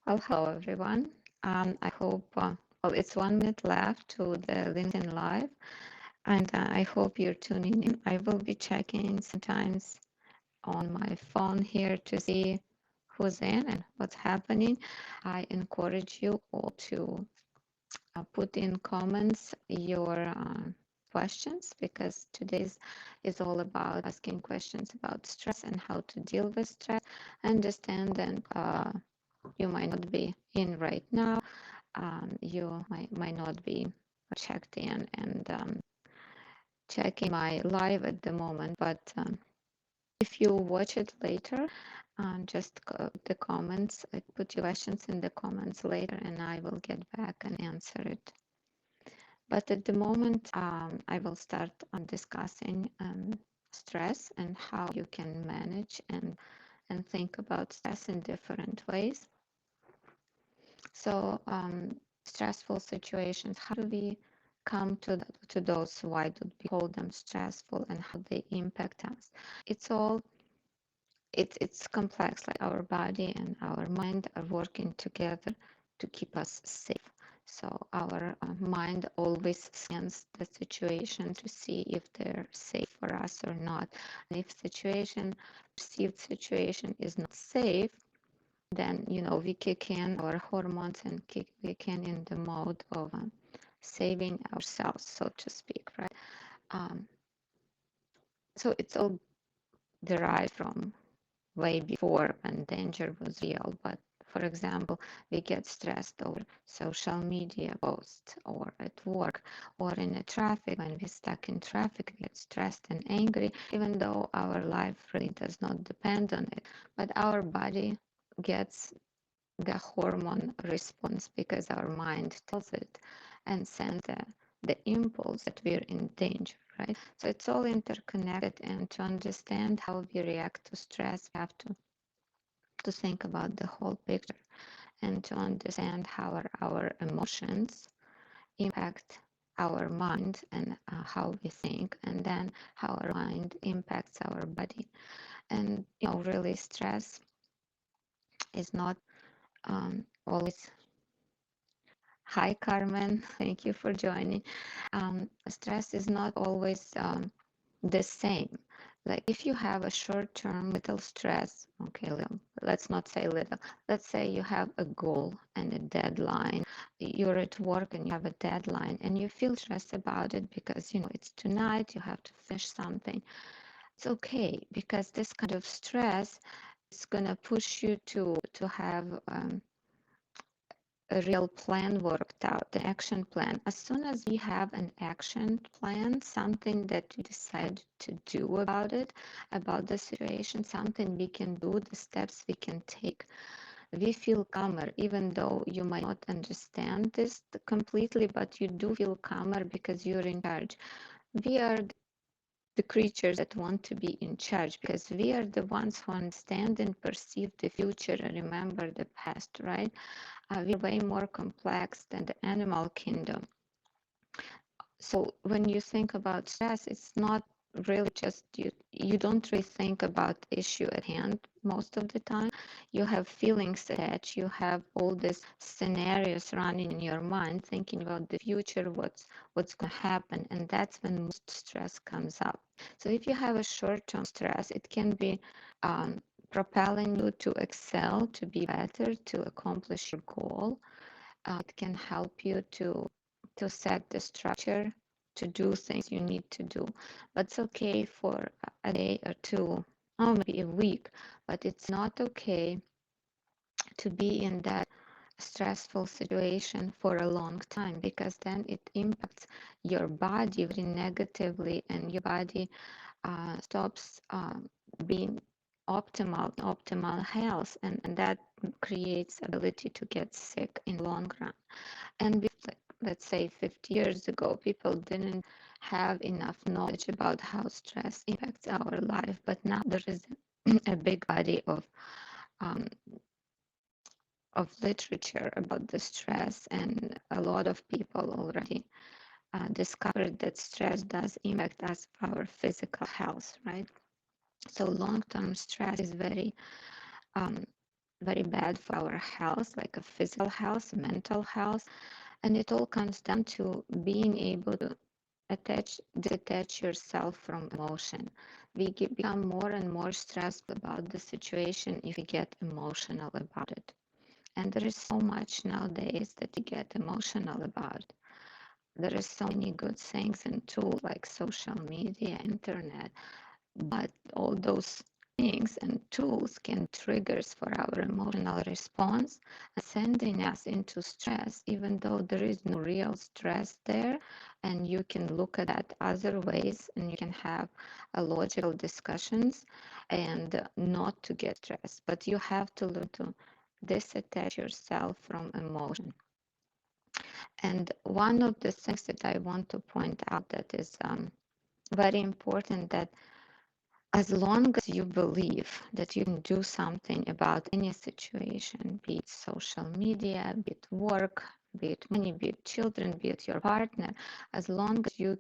Well, hello everyone. I hope, well, it's 1 minute left to the LinkedIn Live, and I hope you're tuning in. I will be checking sometimes on my phone here to see who's in and what's happening. I encourage you all to put in comments your questions because today's is all about asking questions about stress and how to deal with stress. I understand that you might not be in right now. You might not be checked in and checking my live at the moment, but if you watch it later, just the comments, put your questions in the comments later and I will get back and answer it. But at the moment, I will start on discussing stress and how you can manage and think about stress in different ways. So stressful situations, how do we come to those? Why do we call them stressful and how they impact us? It's complex, like our body and our mind are working together to keep us safe. So our mind always scans the situation to see if they're safe for us or not. And if perceived situation is not safe, then we kick in our hormones and kick in the mode of saving ourselves, so to speak, right? Um, so it's all derived from way before when danger was real. But for example, we get stressed over social media posts or at work or in a traffic. When we're stuck in traffic, we get stressed and angry, even though our life really does not depend on it. But our body gets the hormone response because our mind tells it and sends the impulse that we're in danger, right? So it's all interconnected, and to understand how we react to stress, we have to think about the whole picture and to understand how our emotions impact our mind and how we think, and then how our mind impacts our body. And really stress is not always. Hi, Carmen. Thank you for joining. Stress is not always the same. Like if you have a short-term little stress, okay, let's not say little, let's say you have a goal and a deadline. You're at work and you have a deadline and you feel stressed about it because, it's tonight, you have to finish something. It's okay because this kind of stress is going to push you to have a real plan worked out, the action plan. As soon as we have an action plan, something that we decide to do about it, about the situation, something we can do, the steps we can take, we feel calmer, even though you might not understand this completely, but you do feel calmer because you're in charge. We are the creatures that want to be in charge because we are the ones who understand and perceive the future and remember the past, right? We're way more complex than the animal kingdom. So when you think about stress, it's not really just you don't really think about the issue at hand most of the time. You have feelings attached, you have all these scenarios running in your mind, thinking about the future, what's going to happen, and that's when most stress comes up. So if you have a short-term stress, it can be propelling you to excel, to be better, to accomplish your goal. It can help you to set the structure to do things you need to do. But it's okay for a day or two, or maybe a week, but it's not okay to be in that stressful situation for a long time because then it impacts your body very negatively and your body stops being optimal health, and that creates ability to get sick in long run. And like, let's say 50 years ago, people didn't have enough knowledge about how stress impacts our life, but now there is a big body um, of literature about the stress, and a lot of people already discovered that stress does impact us, our physical health, right? So long-term stress is very very bad for our health, like a physical health, mental health. And it all comes down to being able to detach yourself from emotion. We become more and more stressed about the situation if we get emotional about it. And there is so much nowadays that you get emotional about. There is so many good things and tools like social media, internet, but all those things and tools can triggers for our emotional response and sending us into stress, even though there is no real stress there. And you can look at that other ways and you can have a logical discussions and not to get stressed. But you have to learn to disattach yourself from emotion. And one of the things that I want to point out that is very important, that as long as you believe that you can do something about any situation, be it social media, be it work, be it money, be it children, be it your partner, as long as you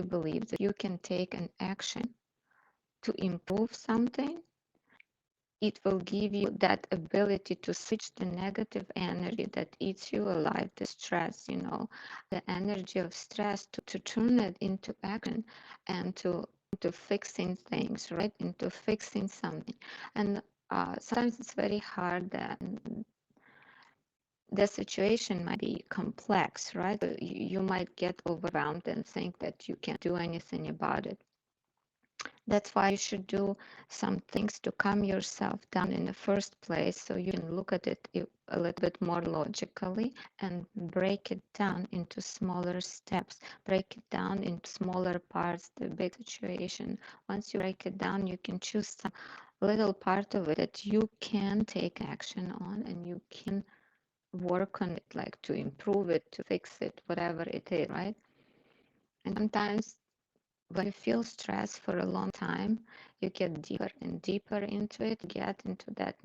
believe that you can take an action to improve something, it will give you that ability to switch the negative energy that eats you alive, the stress, the energy of stress, to turn it into action and to fixing things, right? Into fixing something. And sometimes it's very hard. The situation might be complex, right? You might get overwhelmed and think that you can't do anything about it. That's why you should do some things to calm yourself down in the first place so you can look at it a little bit more logically and break it down into smaller steps, break it down into smaller parts, the big situation. Once you break it down, you can choose some little part of it that you can take action on and you can work on it, like to improve it, to fix it, whatever it is, right? And sometimes when you feel stress for a long time, you get deeper and deeper into it, get into that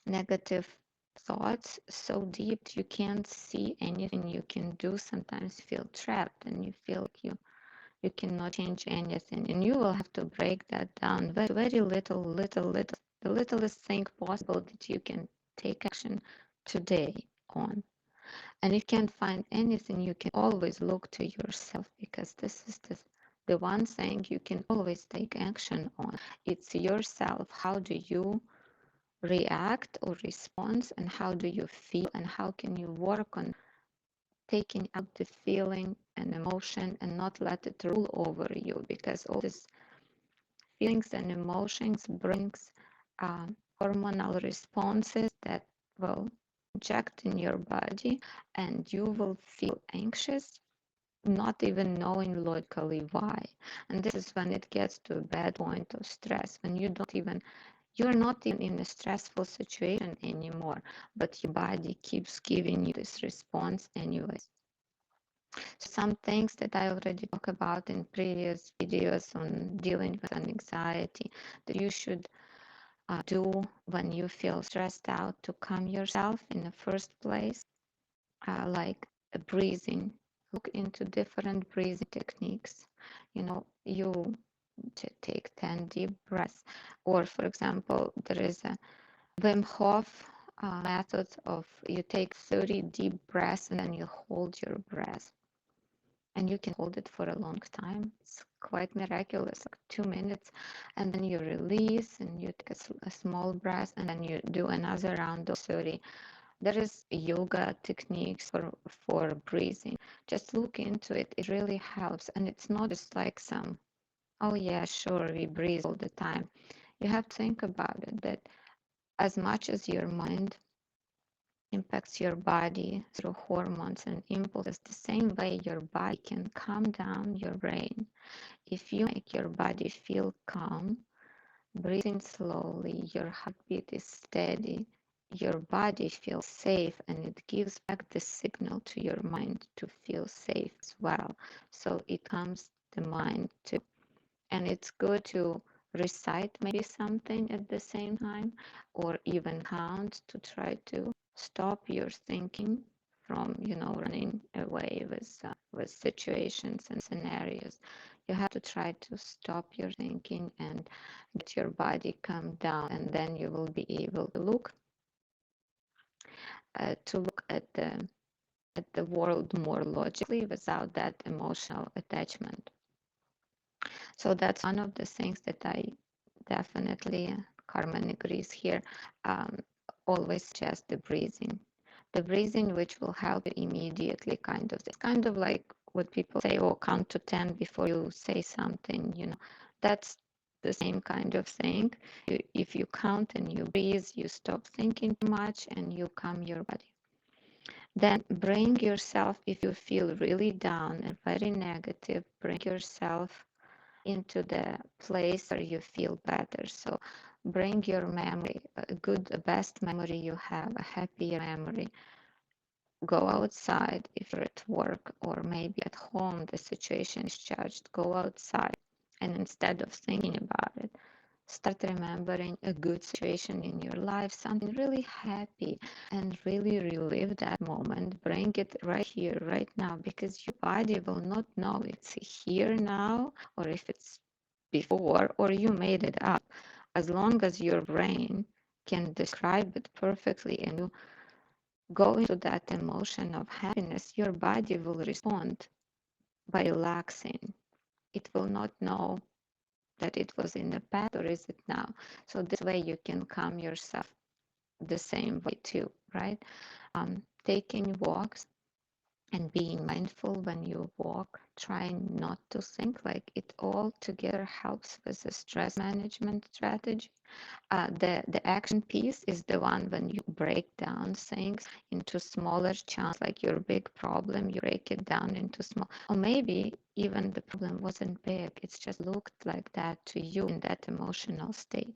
negative thoughts so deep you can't see anything you can do. Sometimes you feel trapped and you feel like you cannot change anything. And you will have to break that down very, very little, the littlest thing possible that you can take action today on. And if you can't find anything, you can always look to yourself, because this is the one thing you can always take action on. It's yourself. How do you react or respond, and how do you feel, and how can you work on taking out the feeling and emotion and not let it rule over you, because all these feelings and emotions brings hormonal responses that will inject in your body, and you will feel anxious, not even knowing logically why. And this is when it gets to a bad point of stress, when you're not in a stressful situation anymore, but your body keeps giving you this response anyways. So some things that I already talked about in previous videos on dealing with anxiety that you should do when you feel stressed out to calm yourself in the first place, like breathing. Look into different breathing techniques. You take 10 deep breaths. Or, for example, there is a Wim Hof method of you take 30 deep breaths and then you hold your breath. And you can hold it for a long time. It's quite miraculous, like 2 minutes. And then you release and you take a small breath and then you do another round of 30. There is yoga techniques for breathing. Just look into it. It really helps. And it's not just like oh yeah, sure, we breathe all the time. You have to think about it, that as much as your mind impacts your body through hormones and impulses, the same way your body can calm down your brain. If you make your body feel calm, breathing slowly, your heartbeat is steady, your body feels safe, and it gives back the signal to your mind to feel safe as well. So it calms the mind too. And it's good to recite maybe something at the same time, or even count, to try to stop your thinking from running away with situations and scenarios. You have to try to stop your thinking and get your body calm down, and then you will be able to look at the world more logically without that emotional attachment. So that's one of the things that I definitely, Carmen agrees here, um, always suggest the breathing. The breathing, which will help you immediately, it's kind of like what people say, oh, count to 10 before you say something, that's the same kind of thing. If you count and you breathe, you stop thinking too much and you calm your body. Then bring yourself, if you feel really down and very negative, bring yourself into the place where you feel better. So bring your memory, the best memory you have, a happier memory. Go outside if you're at work, or maybe at home the situation is charged. Go outside, and instead of thinking about it, start remembering a good situation in your life, something really happy, and really relive that moment. Bring it right here, right now, because your body will not know if it's here now or if it's before or you made it up. As long as your brain can describe it perfectly and you go into that emotion of happiness, your body will respond by relaxing. It will not know that it was in the past or is it now. So this way you can calm yourself the same way too, right? Taking walks and being mindful when you walk, trying not to think, like it all together helps with the stress management strategy. The action piece is the one when you break down things into smaller chunks, like your big problem, you break it down into small, or maybe even the problem wasn't big, it's just looked like that to you in that emotional state.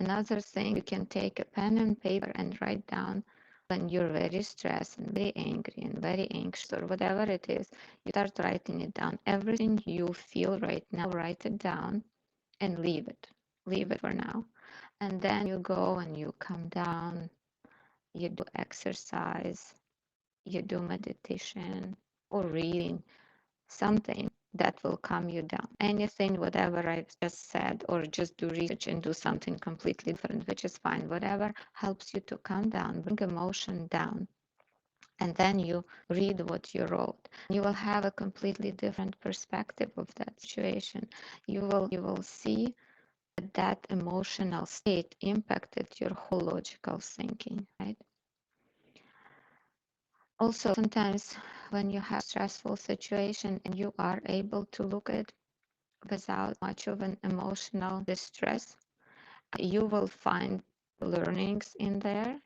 Another thing, you can take a pen and paper and write down when you're very stressed and very angry and very anxious or whatever it is. You start writing it down. Everything you feel right now, write it down and leave it. Leave it for now. And then you go and you come down, you do exercise, you do meditation or reading, something that will calm you down. Anything, whatever I've just said, or just do research and do something completely different, which is fine. Whatever helps you to calm down, bring emotion down. And then you read what you wrote. You will have a completely different perspective of that situation. You will see that emotional state impacted your whole logical thinking, right? Also, sometimes when you have stressful situation and you are able to look at without much of an emotional distress, you will find learnings in there.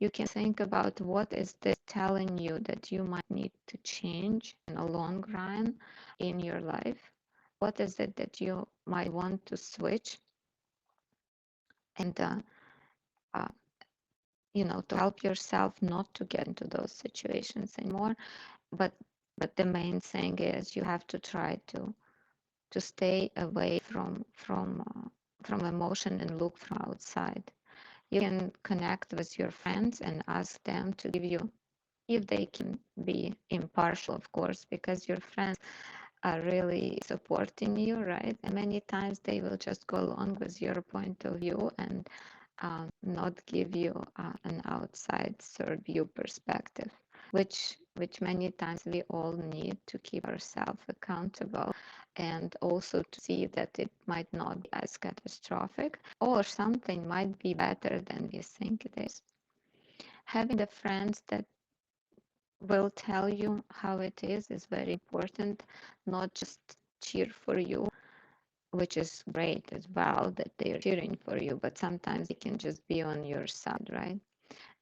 You can think about what is this telling you that you might need to change in a long run in your life. What is it that you might want to switch and uh, to help yourself not to get into those situations anymore. But the main thing is you have to try to stay away from emotion and look from outside. You can connect with your friends and ask them to give you, if they can be impartial, of course, because your friends are really supporting you, right? And many times they will just go along with your point of view and not give you an outside third view perspective, which many times we all need to keep ourselves accountable and also to see that it might not be as catastrophic or something might be better than we think it is. Having the friends that will tell you how it is very important, not just cheer for you, which is great as well that they're cheering for you, but sometimes they can just be on your side, right?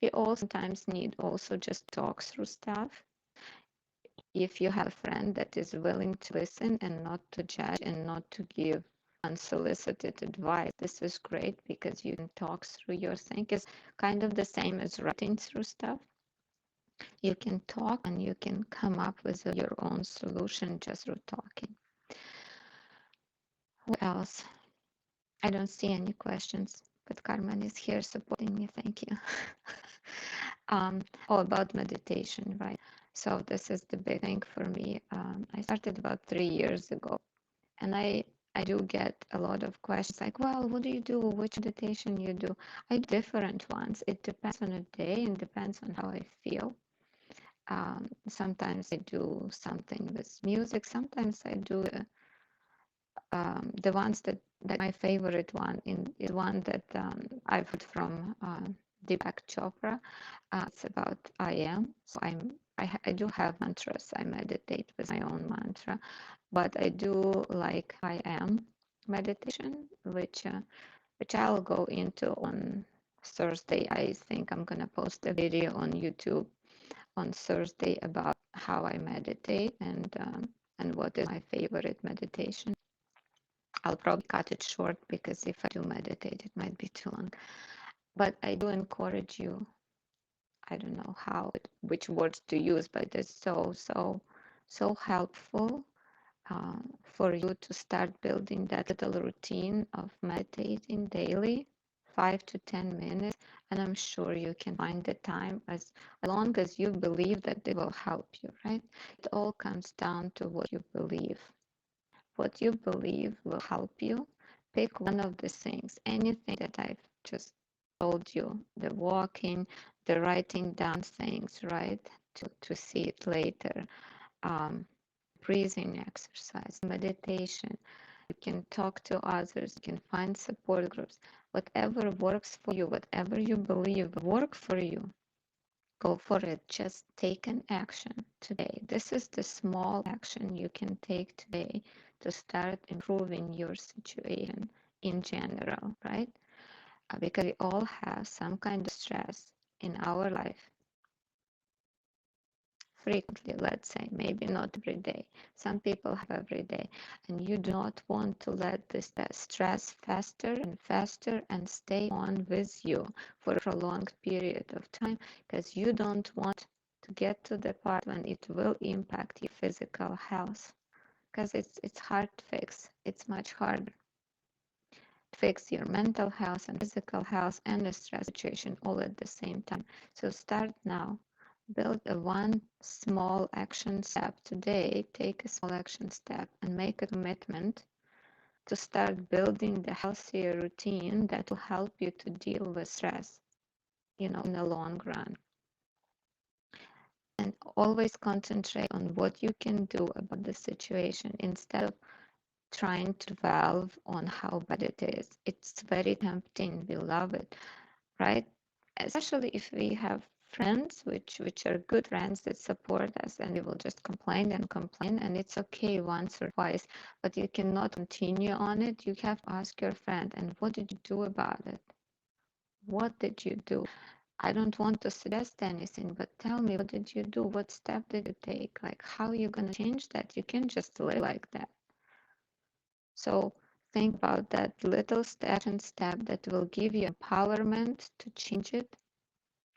We all sometimes need also just talk through stuff. If you have a friend that is willing to listen and not to judge and not to give unsolicited advice, this is great because you can talk through your thing. It's kind of the same as writing through stuff. You can talk and you can come up with your own solution just through talking. What else? I don't see any questions, but Carmen is here supporting me. Thank you. About meditation, right? So this is the big thing for me. I started about 3 years ago, and I do get a lot of questions like, well, what do you do? Which meditation you do? I do different ones. It depends on a day and depends on how I feel. Sometimes I do something with music. Sometimes I do the ones that like my favorite one is one that I've heard from Deepak Chopra. It's about I am. So I do have mantras. I meditate with my own mantra, but I do like I am meditation, which I'll go into on Thursday. I think I'm gonna post a video on YouTube on Thursday about how I meditate and what is my favorite meditation. I'll probably cut it short because if I do meditate, it might be too long. But I do encourage you. I don't know which words to use, but it's so helpful for you to start building that little routine of meditating daily, 5 to 10 minutes, and I'm sure you can find the time as long as you believe that they will help you, right? It all comes down to what you believe. What you believe will help you. Pick one of the things, anything that I've just told you, the walking, the writing down things, right? To see it later. Um, breathing exercise, meditation. You can talk to others, you can find support groups. Whatever works for you, whatever you believe work for you, go for it. Just take an action today. This is the small action you can take today to start improving your situation in general, right? Because we all have some kind of stress in our life frequently, let's say, maybe not every day. Some people have every day, and you do not want to let this stress faster and faster and stay on with you for a prolonged period of time because you don't want to get to the part when it will impact your physical health because it's hard to fix. It's much harder to fix your mental health and physical health and the stress situation all at the same time. So start now. Build a one small action step today. Take a small action step and make a commitment to start building the healthier routine that will help you to deal with stress, in the long run. And always concentrate on what you can do about the situation instead of trying to dwell on how bad it is. It's very tempting. We love it, right? Especially if we have friends which are good friends that support us and we will just complain and it's okay once or twice, but you cannot continue on it. You have to ask your friend, and what did you do about it? What did you do? I don't want to suggest anything, but tell me, what did you do? What step did you take? Like, how are you going to change that? You can't just live like that. So think about that little action step that will give you empowerment to change it,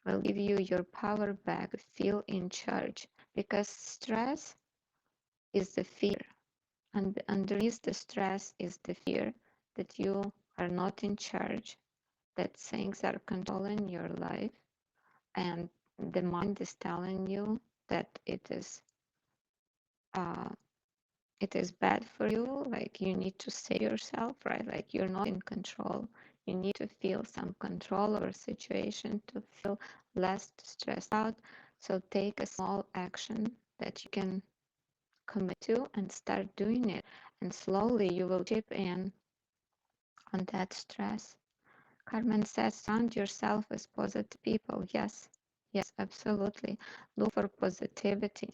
will give you your power back, feel in charge. Because stress is the fear, and underneath the stress is the fear that you are not in charge, that things are controlling your life, and the mind is telling you that uh, it is bad for you, like you need to save yourself, right? Like you're not in control. You need to feel some control over a situation to feel less stressed out. So take a small action that you can commit to and start doing it. And slowly you will chip in on that stress. Carmen says, surround yourself with positive people. Yes, yes, absolutely. Look for positivity.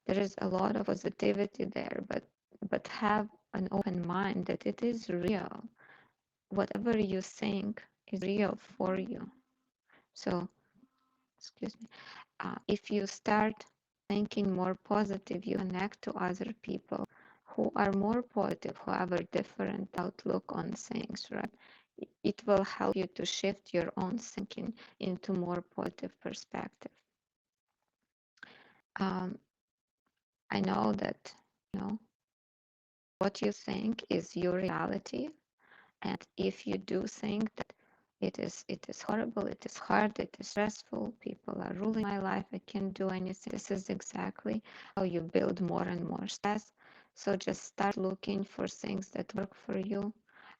There is a lot of positivity there, but have an open mind that it is real. Whatever you think is real for you. So, excuse me, if you start thinking more positive, you connect to other people who are more positive, who have a different outlook on things, right? It will help you to shift your own thinking into more positive perspective. I know that, you know, what you think is your reality. And if you do think that It is horrible, it is hard, it is stressful, people are ruling my life, I can't do anything. This is exactly how you build more and more stress. So just start looking for things that work for you.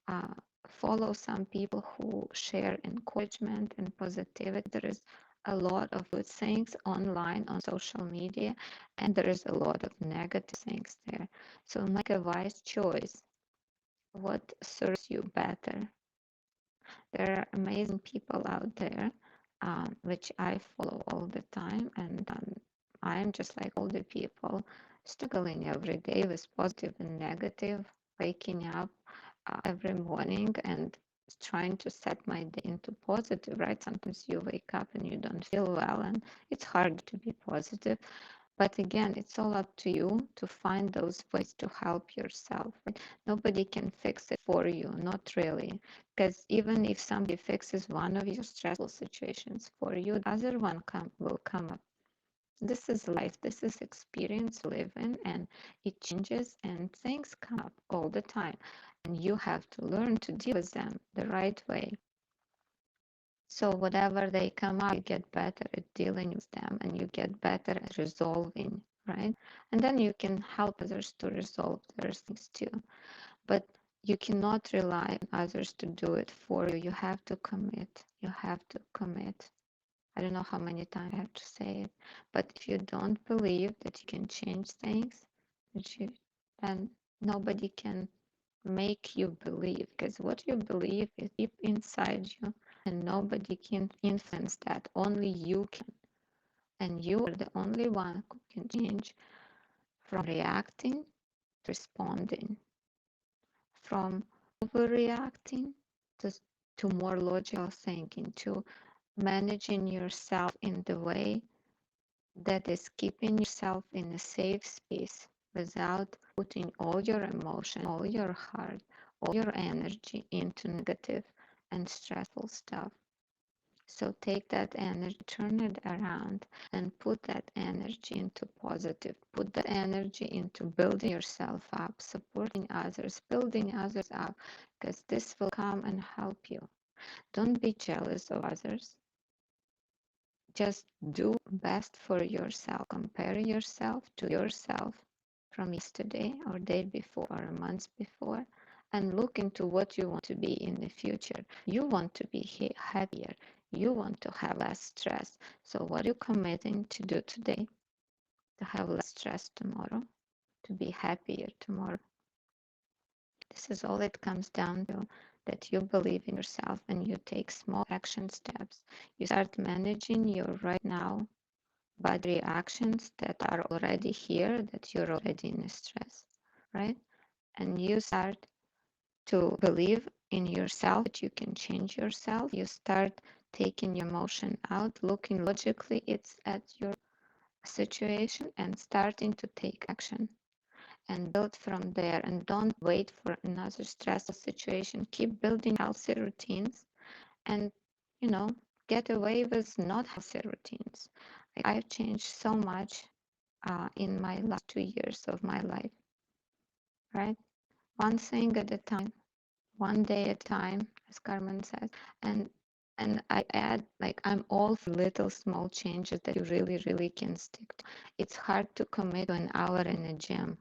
Uh, Follow some people who share encouragement and positivity. There is a lot of good things online on social media, and there is a lot of negative things there. So make a wise choice. What serves you better? There are amazing people out there, which I follow all the time, and I'm just like all the people, struggling every day with positive and negative, waking up every morning and trying to set my day into positive, right? Sometimes you wake up and you don't feel well, and it's hard to be positive. But again, it's all up to you to find those ways to help yourself. Right? Nobody can fix it for you, not really. Because even if somebody fixes one of your stressful situations for you, the other one will come up. This is life, this is experience we live in, and it changes and things come up all the time. And you have to learn to deal with them the right way. So whatever they come up, you get better at dealing with them and you get better at resolving, right? And then you can help others to resolve their things too. But you cannot rely on others to do it for you. You have to commit. You have to commit. I don't know how many times I have to say it, but if you don't believe that you can change things, then nobody can make you believe, because what you believe is deep inside you and nobody can influence that. Only you can. And you are the only one who can change from reacting to responding, from overreacting to, to more logical thinking, to managing yourself in the way that is keeping yourself in a safe space without putting all your emotion, all your heart, all your energy into negative and stressful stuff. So take that energy, turn it around, and put that energy into positive. Put that energy into building yourself up, supporting others, building others up, because this will come and help you. Don't be jealous of others. Just do best for yourself. Compare yourself to yourself from yesterday or day before or a month before, and look into what you want to be in the future. You want to be happier. You want to have less stress. So what are you committing to do today to have less stress tomorrow, to be happier tomorrow? This is all it comes down to, that you believe in yourself and you take small action steps. You start managing your right now body reactions that are already here, that you're already in stress, right? And you start to believe in yourself that you can change yourself. You start taking your emotion out, looking logically it's at your situation and starting to take action and build from there, and don't wait for another stressful situation. Keep building healthy routines and, you know, get away with not healthy routines. Like, I've changed so much in my last 2 years of my life, right? One thing at a time, one day at a time, as Carmen says. And I add, like, I'm all for little small changes that you really, really can stick to. It's hard to commit to an hour in a gym.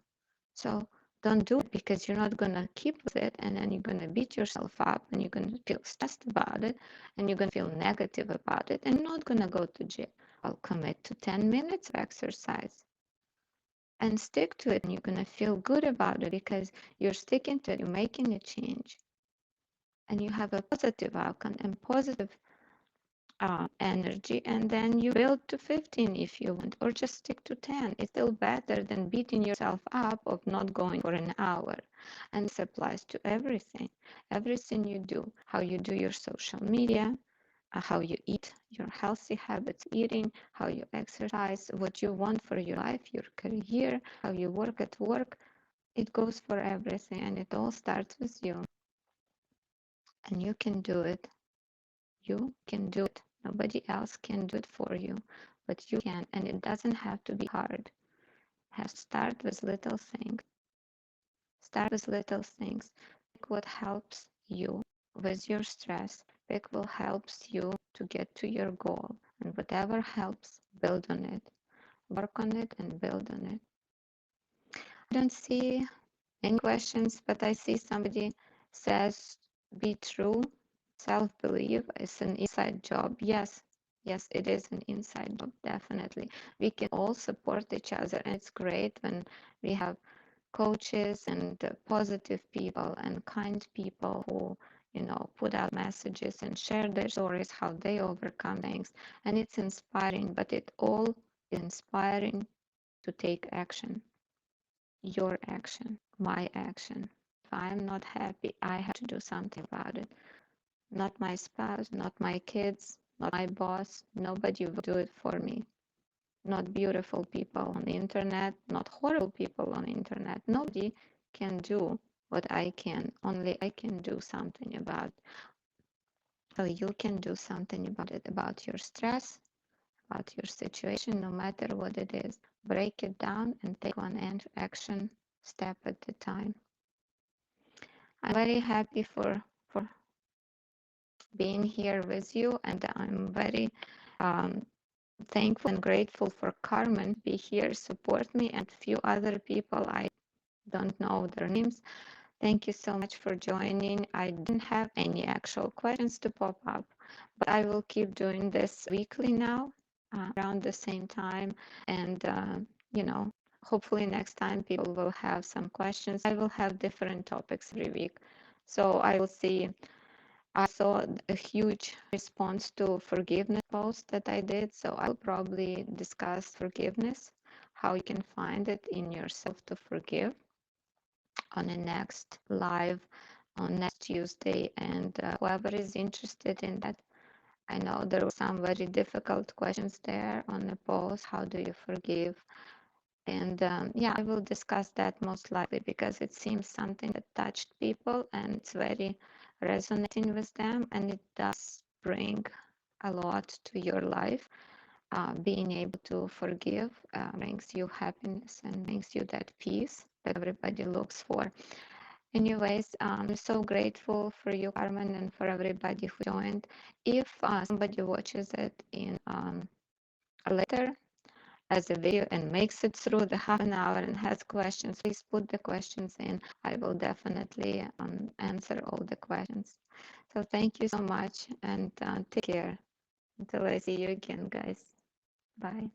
So don't do it, because you're not going to keep with it, and then you're going to beat yourself up and you're going to feel stressed about it and you're going to feel negative about it and you're not going to go to gym. I'll commit to 10 minutes of exercise and stick to it, and you're going to feel good about it because you're sticking to it, you're making a change, and you have a positive outcome and positive energy, and then you build to 15 if you want, or just stick to 10. It's still better than beating yourself up of not going for an hour. And this applies to everything you do, how you do your social media, how you eat, your healthy habits eating, how you exercise, what you want for your life, your career, how you work at work. It goes for everything, and it all starts with you. And you can do it. You can do it. Nobody else can do it for you, but you can, and it doesn't have to be hard. Have start with little things. Start with little things. Like what helps you with your stress. topic will helps you to get to your goal, and whatever helps, build on it, work on it, and build on it. I don't see any questions, but I see somebody says, be true. Self-belief is an inside job. Yes, yes, it is an inside job, definitely. We can all support each other, and it's great when we have coaches and positive people and kind people who, put out messages and share their stories, how they overcome things. And it's inspiring, but it all inspiring to take action. Your action, my action. If I'm not happy, I have to do something about it. Not my spouse, not my kids, not my boss. Nobody will do it for me. Not beautiful people on the internet, not horrible people on the internet. Nobody can do what I can. Only I can do something about it. So you can do something about it, about your stress, about your situation, no matter what it is. Break it down and take one action step at a time. I'm very happy for being here with you, and I'm very thankful and grateful for Carmen to be here, support me, and few other people. I don't know their names. Thank you so much for joining. I didn't have any actual questions to pop up, but I will keep doing this weekly now, around the same time. And, hopefully next time people will have some questions. I will have different topics every week. So I will see. I saw a huge response to forgiveness post that I did. So I'll probably discuss forgiveness, how you can find it in yourself to forgive on the next live on next Tuesday. And whoever is interested in that, I know there were some very difficult questions there on the post. How do you forgive? And yeah, I will discuss that most likely because it seems something that touched people and it's very resonating with them, and it does bring a lot to your life. Being able to forgive brings you happiness and brings you that peace that everybody looks for. Anyways, I'm so grateful for you, Carmen, and for everybody who joined. If somebody watches it in later as a video and makes it through the half an hour and has questions, please put the questions in. I will definitely answer all the questions. So thank you so much, and take care. Until I see you again, guys. Bye.